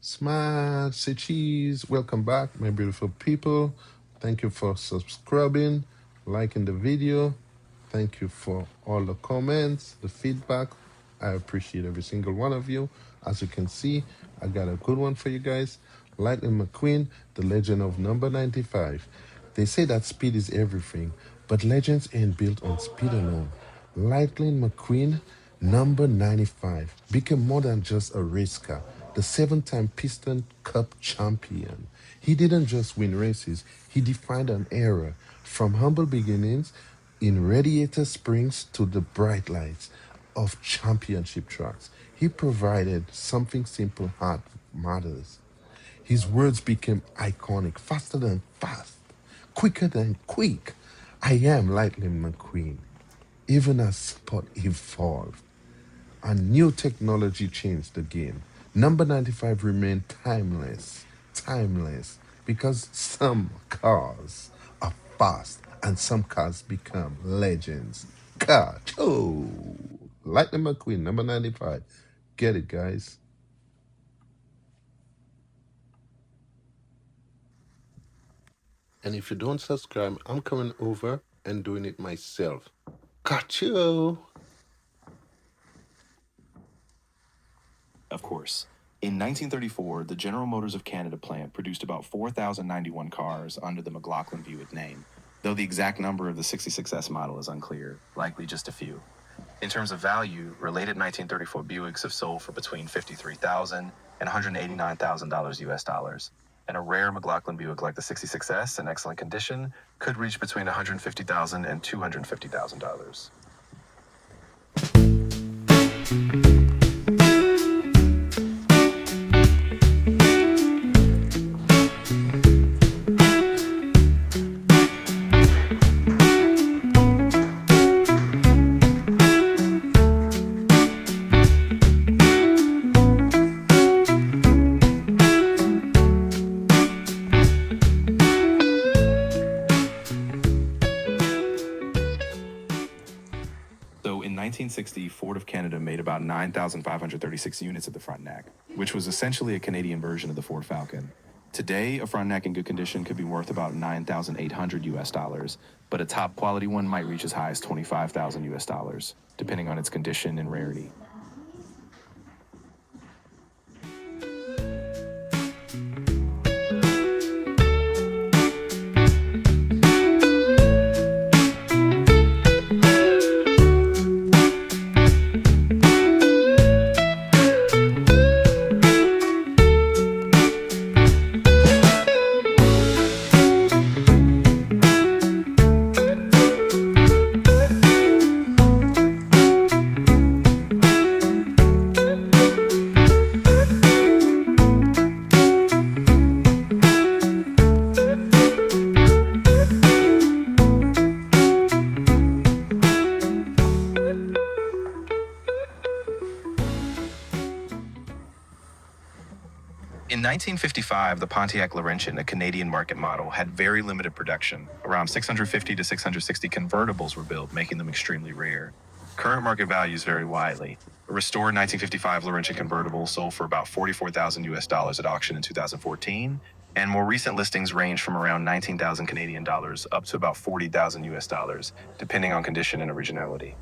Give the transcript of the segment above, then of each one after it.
Smile, say cheese. Welcome back, my beautiful people. Thank you for subscribing, liking the video. Thank you for all the comments, the feedback. I appreciate every single one of you. As you can see, I got a good one for you guys. Lightning McQueen, the legend of number 95. They say that speed is everything, but legends ain't built on speed alone. Lightning McQueen, number 95, became more than just a race car, the 7 time Piston Cup champion. He didn't just win races, he defined an era from humble beginnings in Radiator Springs to the bright lights of championship tracks. He provided something simple heart matters. His words became iconic, faster than fast, quicker than quick. I am Lightning McQueen. Even as sport evolved and new technology changed the game, number 95 remained timeless, because some cars are fast and some cars become legends. Ka-chow! Lightning McQueen, number 95. Get it, guys. And if you don't subscribe, I'm coming over and doing it myself. Ka-chow! Of course. In 1934, the General Motors of Canada plant produced about 4,091 cars under the McLaughlin Buick name, though the exact number of the 66S model is unclear, likely just a few. In terms of value, related 1934 Buicks have sold for between $53,000 and $189,000 US dollars, and a rare McLaughlin Buick like the 66S in excellent condition could reach between $150,000 and $250,000. So in 1960, Ford of Canada made about 9,536 units of the Frontenac, which was essentially a Canadian version of the Ford Falcon. Today, a Frontenac in good condition could be worth about 9,800 US dollars, but a top quality one might reach as high as 25,000 US dollars, depending on its condition and rarity. In 1955, the Pontiac Laurentian, a Canadian market model, had very limited production. Around 650 to 660 convertibles were built, making them extremely rare. Current market values vary widely. A restored 1955 Laurentian convertible sold for about 44,000 US dollars at auction in 2014, and more recent listings range from around 19,000 Canadian dollars up to about 40,000 US dollars, depending on condition and originality.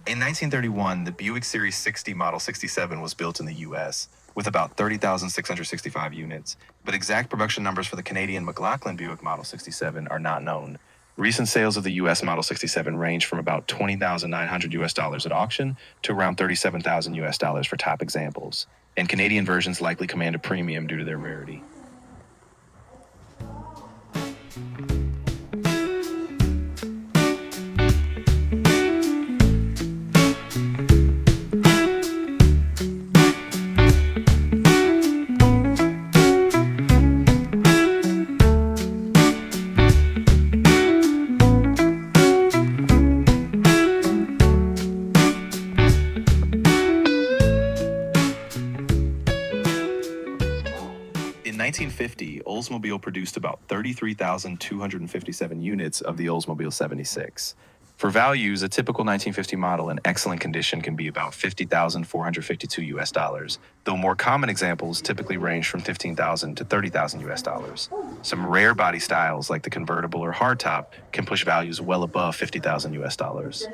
In 1931, the Buick Series 60 Model 67 was built in the US, with about 30,665 units, but exact production numbers for the Canadian McLaughlin Buick Model 67 are not known. Recent sales of the US Model 67 range from about $20,900 at auction to around $37,000 for top examples, and Canadian versions likely command a premium due to their rarity. In 1950, Oldsmobile produced about 33,257 units of the Oldsmobile 76. For values, a typical 1950 model in excellent condition can be about $50,452, though more common examples typically range from $15,000 to $30,000. Some rare body styles like the convertible or hardtop can push values well above $50,000.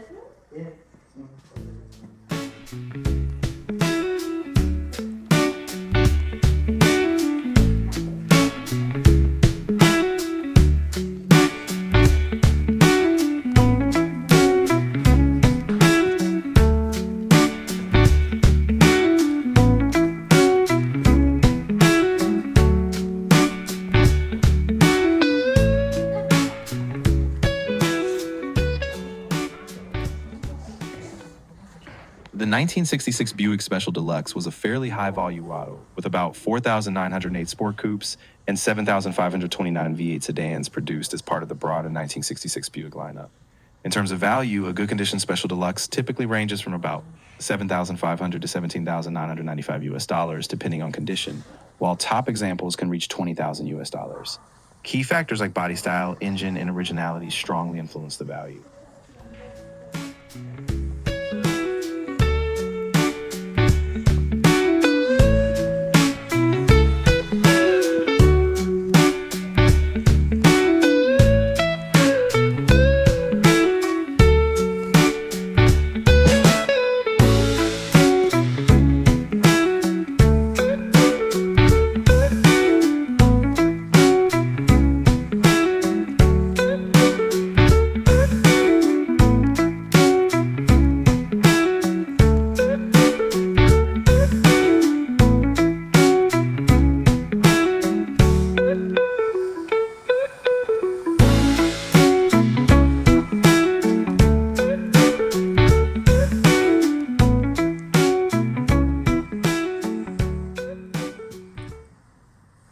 The 1966 Buick Special Deluxe was a fairly high-volume auto, with about 4,908 sport coupes and 7,529 V8 sedans produced as part of the broader 1966 Buick lineup. In terms of value, a good condition Special Deluxe typically ranges from about $7,500 to $17,995, depending on condition, while top examples can reach $20,000. Key factors like body style, engine, and originality strongly influence the value.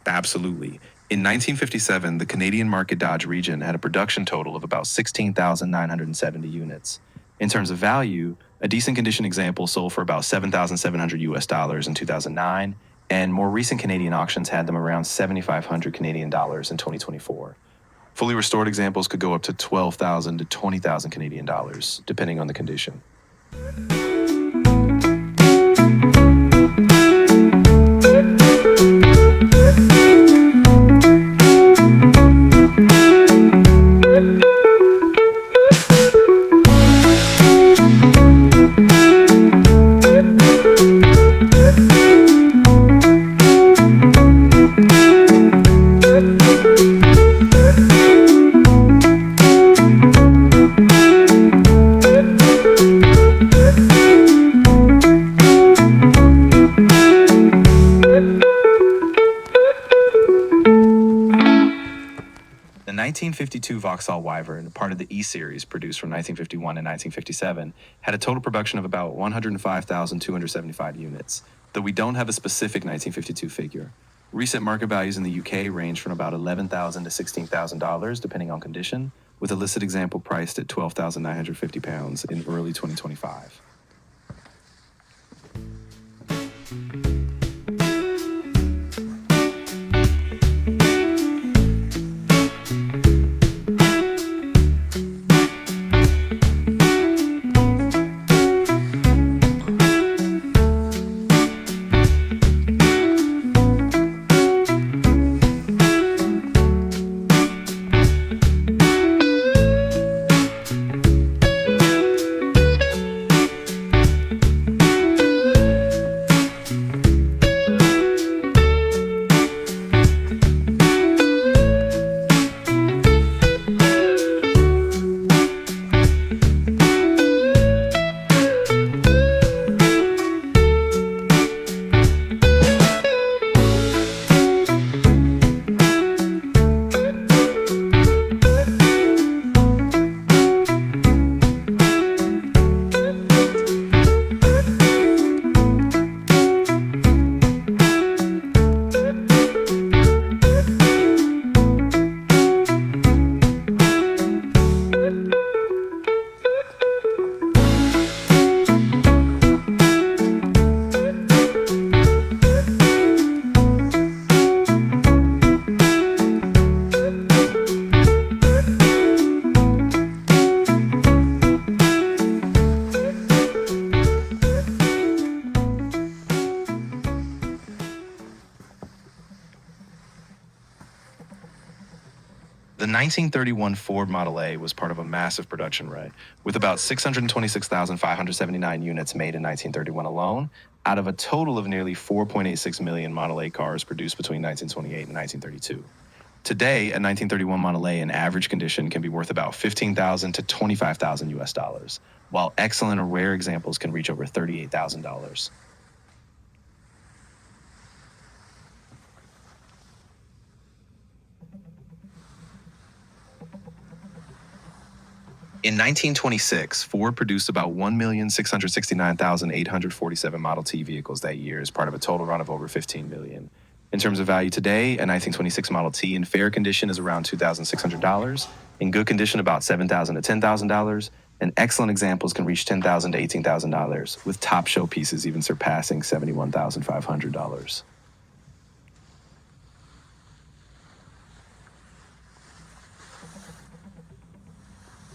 Absolutely. In 1957, the Canadian market Dodge region had a production total of about 16,970 units. In terms of value, a decent condition example sold for about $7,700 in 2009, and more recent Canadian auctions had them around 7,500 Canadian dollars in 2024. Fully restored examples could go up to 12,000 to 20,000 Canadian dollars, depending on the condition. The 1952 Vauxhall Wyvern, part of the E-Series produced from 1951 and 1957, had a total production of about 105,275 units, though we don't have a specific 1952 figure. Recent market values in the UK range from about $11,000 to $16,000, depending on condition, with a listed example priced at £12,950 in early 2025. The 1931 Ford Model A was part of a massive production run, with about 626,579 units made in 1931 alone, out of a total of nearly 4.86 million Model A cars produced between 1928 and 1932. Today, a 1931 Model A in average condition can be worth about 15,000 to 25,000 US dollars, while excellent or rare examples can reach over $38,000. In 1926, Ford produced about 1,669,847 Model T vehicles that year as part of a total run of over 15 million. In terms of value today, a 1926 Model T in fair condition is around $2,600, in good condition about $7,000 to $10,000, and excellent examples can reach $10,000 to $18,000, with top show pieces even surpassing $71,500.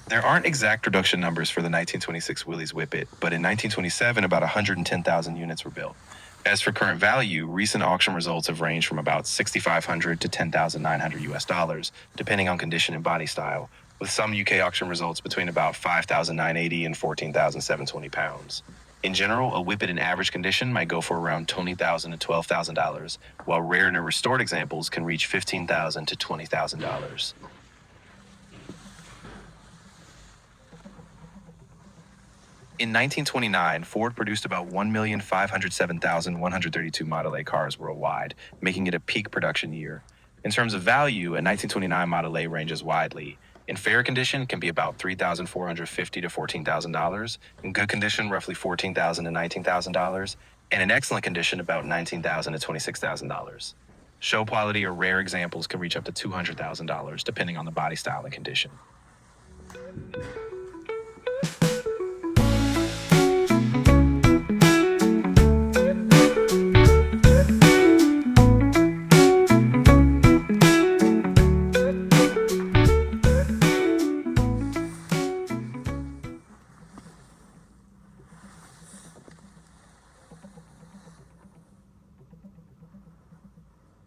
There aren't exact production numbers for the 1926 Willys Whippet, but in 1927, about 110,000 units were built. As for current value, recent auction results have ranged from about $6,500 to $10,900 US dollars, depending on condition and body style, with some UK auction results between about $5,980 and £14,720. In general, a Whippet in average condition might go for around $20,000 to $12,000, while rare and restored examples can reach $15,000 to $20,000. In 1929, Ford produced about 1,507,132 Model A cars worldwide, making it a peak production year. In terms of value, a 1929 Model A ranges widely. In fair condition, it can be about $3,450 to $14,000. In good condition, roughly $14,000 to $19,000. And in excellent condition, about $19,000 to $26,000. Show quality or rare examples can reach up to $200,000, depending on the body style and condition.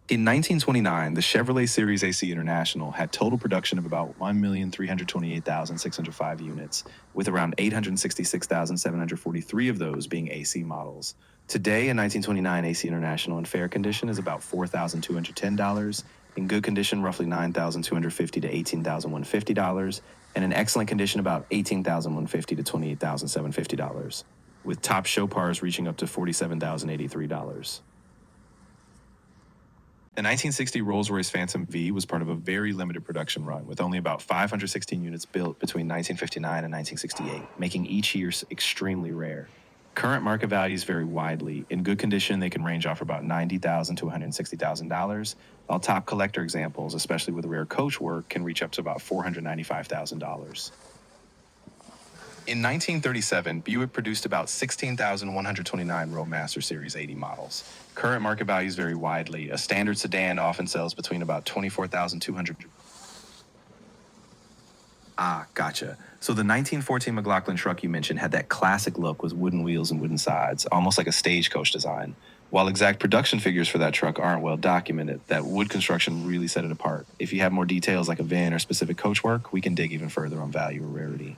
In 1929, the Chevrolet Series AC International had total production of about 1,328,605 units, with around 866,743 of those being AC models. Today, a 1929 AC International in fair condition is about $4,210, in good condition roughly $9,250 to $18,150, and in excellent condition about $18,150 to $28,750, with top show pars reaching up to $47,083. The 1960 Rolls-Royce Phantom V was part of a very limited production run, with only about 516 units built between 1959 and 1968, making each year extremely rare. Current market values vary widely. In good condition, they can range off about $90,000 to $160,000, while top collector examples, especially with rare coach work, can reach up to about $495,000. In 1937, Buick produced about 16,129 Roadmaster Series 80 models. Current market values vary widely. A standard sedan often sells between about $24,200. Ah, gotcha. So the 1914 McLaughlin truck you mentioned had that classic look with wooden wheels and wooden sides, almost like a stagecoach design. While exact production figures for that truck aren't well documented, that wood construction really set it apart. If you have more details like a VIN or specific coach work, we can dig even further on value or rarity.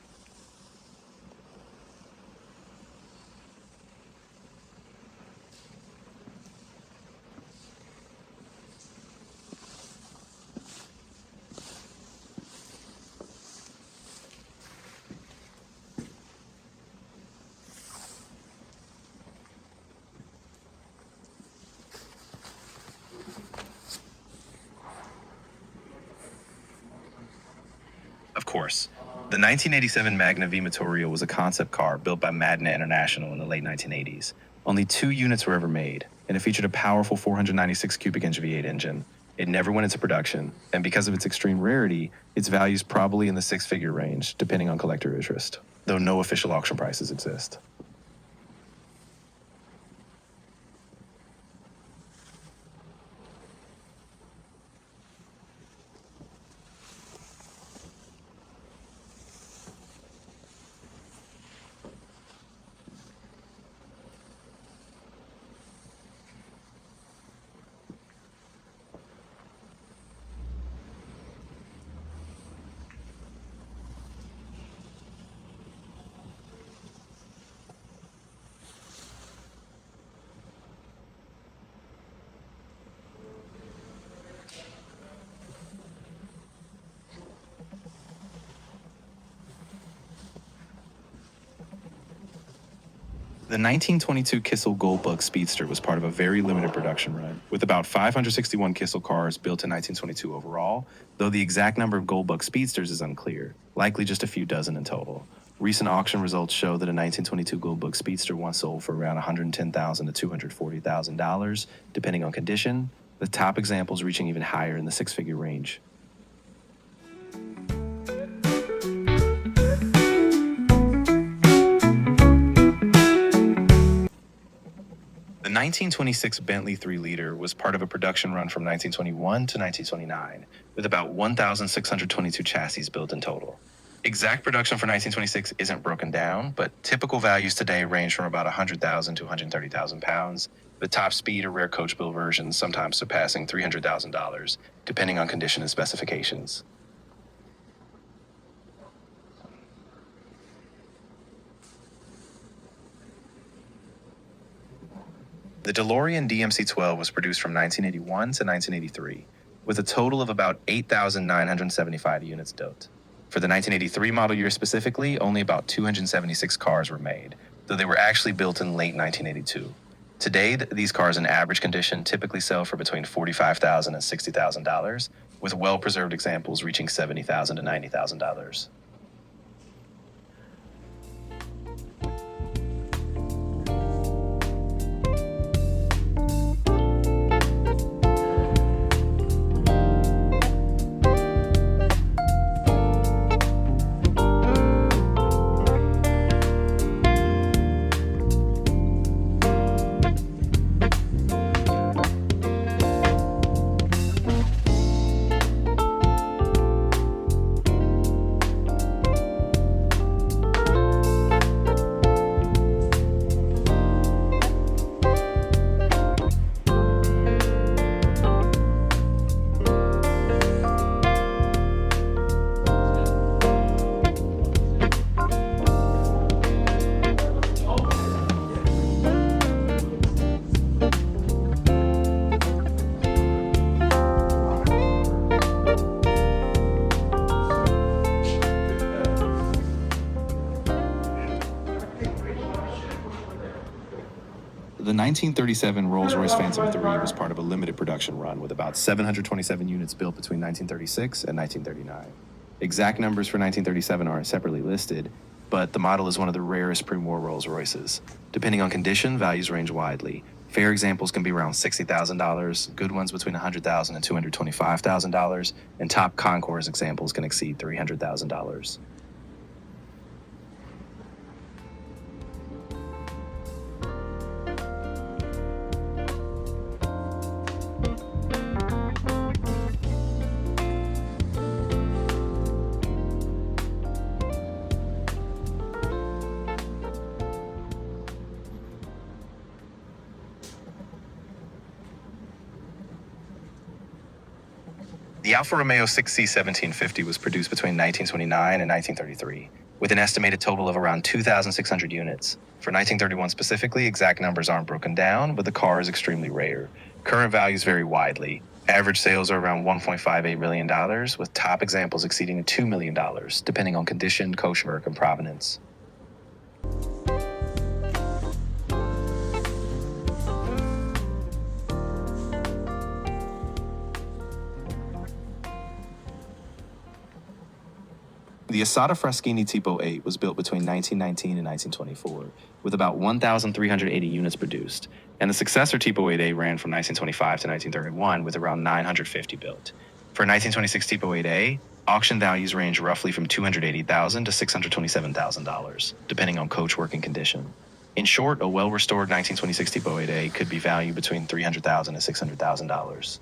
Of course. The 1987 Magna V Vittorio was a concept car built by Magna International in the late 1980s. Only 2 units were ever made, and it featured a powerful 496 cubic inch V8 engine. It never went into production, and because of its extreme rarity, its value is probably in the 6-figure range, depending on collector interest, though no official auction prices exist. The 1922 Kissel Goldbug Speedster was part of a very limited production run, with about 561 Kissel cars built in 1922 overall, though the exact number of Goldbug Speedsters is unclear, likely just a few dozen in total. Recent auction results show that a 1922 Goldbug Speedster once sold for around $110,000 to $240,000, depending on condition, with top examples reaching even higher in the six-figure range. The 1926 Bentley 3-liter was part of a production run from 1921 to 1929, with about 1,622 chassis built in total. Exact production for 1926 isn't broken down, but typical values today range from about 100,000 to 130,000 pounds, with top speed or rare coach build versions sometimes surpassing $300,000, depending on condition and specifications. The DeLorean DMC-12 was produced from 1981 to 1983, with a total of about 8,975 units built. For the 1983 model year specifically, only about 276 cars were made, though they were actually built in late 1982. Today, these cars in average condition typically sell for between $45,000 and $60,000, with well-preserved examples reaching $70,000 to $90,000. The 1937 Rolls-Royce Phantom 3 was part of a limited production run with about 727 units built between 1936 and 1939. Exact numbers for 1937 aren't separately listed, but the model is one of the rarest pre-war Rolls-Royces. Depending on condition, values range widely. Fair examples can be around $60,000, good ones between $100,000 and $225,000, and top Concours examples can exceed $300,000. The Alfa Romeo 6C1750 was produced between 1929 and 1933, with an estimated total of around 2,600 units. For 1931 specifically, exact numbers aren't broken down, but the car is extremely rare. Current values vary widely. Average sales are around $1.58 million, with top examples exceeding $2 million, depending on condition, coachwork, and provenance. The Oshawa Fraschini Tipo 8 was built between 1919 and 1924, with about 1,380 units produced, and the successor Tipo 8A ran from 1925 to 1931 with around 950 built. For 1926 Tipo 8A, auction values range roughly from $280,000 to $627,000, depending on coachwork and condition. In short, a well-restored 1926 Tipo 8A could be valued between $300,000 and $600,000.